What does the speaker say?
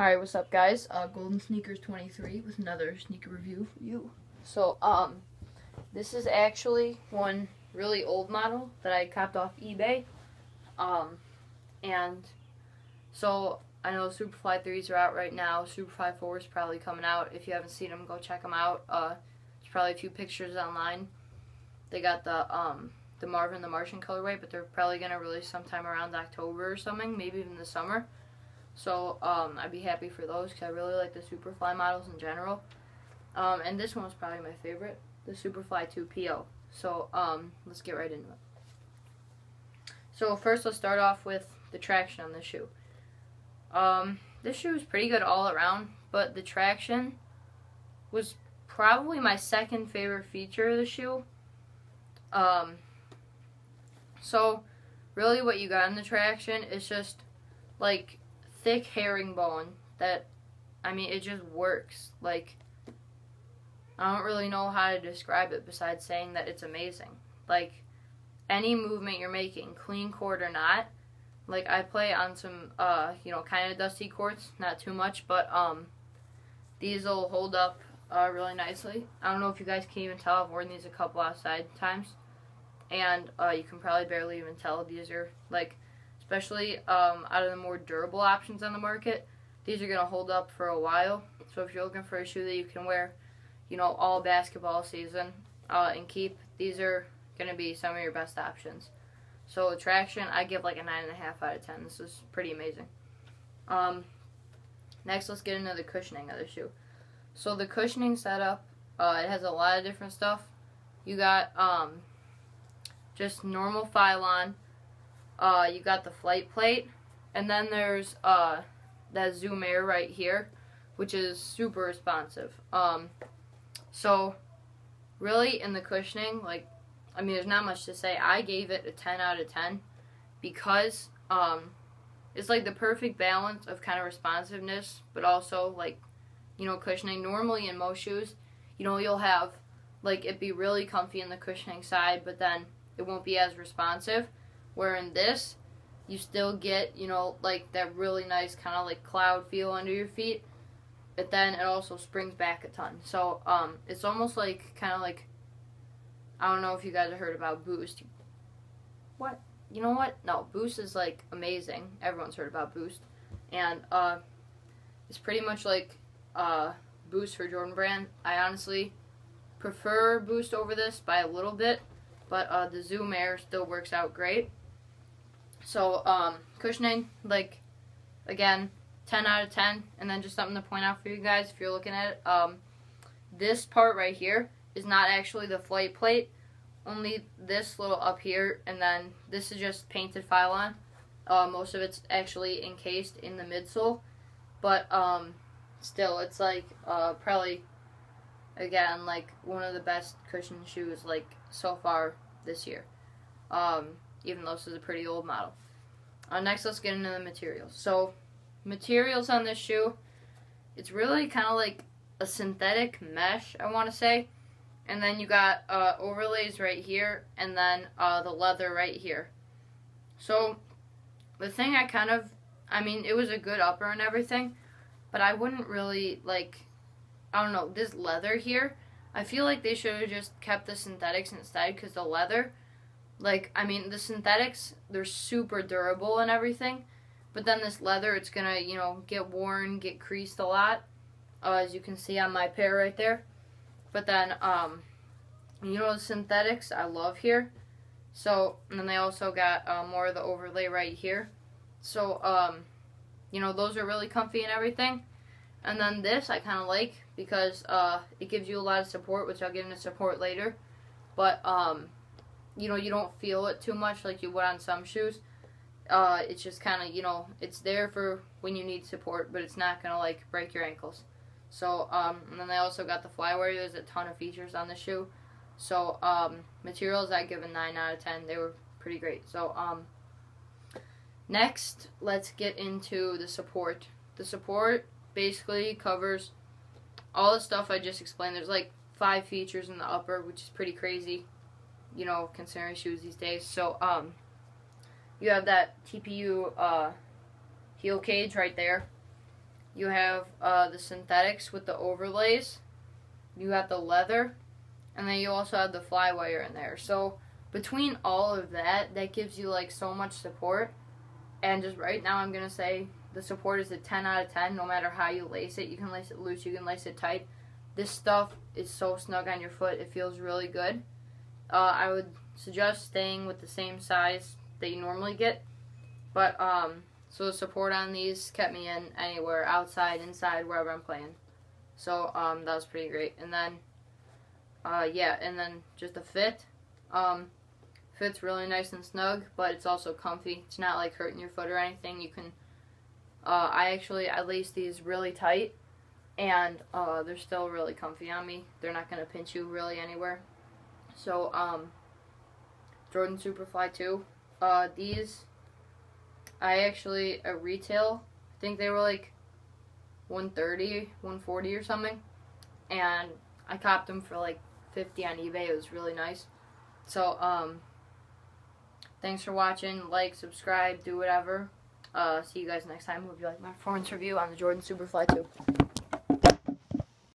Alright, what's up guys? Golden Sneakers 23 with another sneaker review for you. So, this is actually one really old model that I copped off eBay. And so I know Superfly 3s are out right now. Superfly 4 is probably coming out. If you haven't seen them, go check them out. There's probably a few pictures online. They got the Marvin the Martian colorway, but they're probably going to release sometime around October or something, maybe even the summer. So, I'd be happy for those because I really like the Superfly models in general. And this one was probably my favorite, the Superfly 2 PO. So, let's get right into it. So, first let's start off with the traction on this shoe. This shoe is pretty good all around, but the traction was probably my second favorite feature of the shoe. So, really what you got in the traction is just, like, thick herringbone that, I mean, it just works. Like, I don't really know how to describe it besides saying that it's amazing. Like, any movement you're making, clean court or not, like, I play on some, kind of dusty courts, not too much, but, these will hold up, really nicely. I don't know if you guys can even tell, I've worn these a couple outside times, and, you can probably barely even tell these are, like, especially out of the more durable options on the market, these are going to hold up for a while. So if you're looking for a shoe that you can wear, all basketball season and keep, these are going to be some of your best options. So the traction, I give like a 9.5 out of 10. This is pretty amazing. Next, let's get into the cushioning of the shoe. So the cushioning setup, it has a lot of different stuff. You got just normal Phylon. You got the flight plate, and then there's that Zoom Air right here, which is super responsive. So really in the cushioning, like, I mean, there's not much to say. I gave it a 10 out of 10 because it's like the perfect balance of kind of responsiveness, but also like, cushioning. Normally in most shoes, you'll have like it be really comfy in the cushioning side, but then it won't be as responsive. Where in this, you still get, like that really nice kind of like cloud feel under your feet. But then it also springs back a ton. So, it's almost like, kind of like, I don't know if you guys have heard about Boost. What? You know what? No, Boost is like amazing. Everyone's heard about Boost. And, it's pretty much like, Boost for Jordan Brand. I honestly prefer Boost over this by a little bit. But, the Zoom Air still works out great. So, cushioning, like, again, 10 out of 10. And then just something to point out for you guys if you're looking at it. This part right here is not actually the flight plate. Only this little up here. And then this is just painted Phylon. Most of it's actually encased in the midsole. But, still, it's like, probably, again, like, one of the best cushion shoes, like, so far this year. Even though this is a pretty old model. Next, let's get into the materials. So, materials on this shoe, it's really kind of like a synthetic mesh, I want to say. And then you got overlays right here, and then the leather right here. So, the thing I mean, it was a good upper and everything, but I wouldn't really, like, I don't know, this leather here, I feel like they should have just kept the synthetics instead, because the leather, like, I mean, the synthetics, they're super durable and everything, but then this leather, it's gonna, get worn, get creased a lot, as you can see on my pair right there. But then, the synthetics I love here. So, and then they also got more of the overlay right here. So, those are really comfy and everything. And then this I kind of like because it gives you a lot of support, which I'll get into support later. But, you don't feel it too much like you would on some shoes. It's just kind of, it's there for when you need support, but it's not going to, like, break your ankles. So, and then they also got the Flywire. There's a ton of features on the shoe. So, materials I give a 9 out of 10. They were pretty great. So, next, let's get into the support. The support basically covers all the stuff I just explained. There's, like, 5 features in the upper, which is pretty crazy, considering shoes these days. So, you have that TPU heel cage right there. You have the synthetics with the overlays. You got the leather. And then you also have the Flywire in there. So between all of that, that gives you like so much support. And just right now, I'm going to say the support is a 10 out of 10 no matter how you lace it. You can lace it loose, you can lace it tight. This stuff is so snug on your foot, it feels really good. I would suggest staying with the same size that you normally get. But, so the support on these kept me in anywhere, outside, inside, wherever I'm playing. So, that was pretty great. And then, yeah, and then just the fit. Fits really nice and snug, but it's also comfy. It's not like hurting your foot or anything. You can, I lace these really tight, and they're still really comfy on me. They're not going to pinch you really anywhere. So, Jordan Superfly 2, these, at retail, I think they were like $130, $140 or something, and I copped them for like $50 on eBay. It was really nice. So, thanks for watching. Like, subscribe, do whatever. See you guys next time. Hope you like my performance review on the Jordan Superfly 2.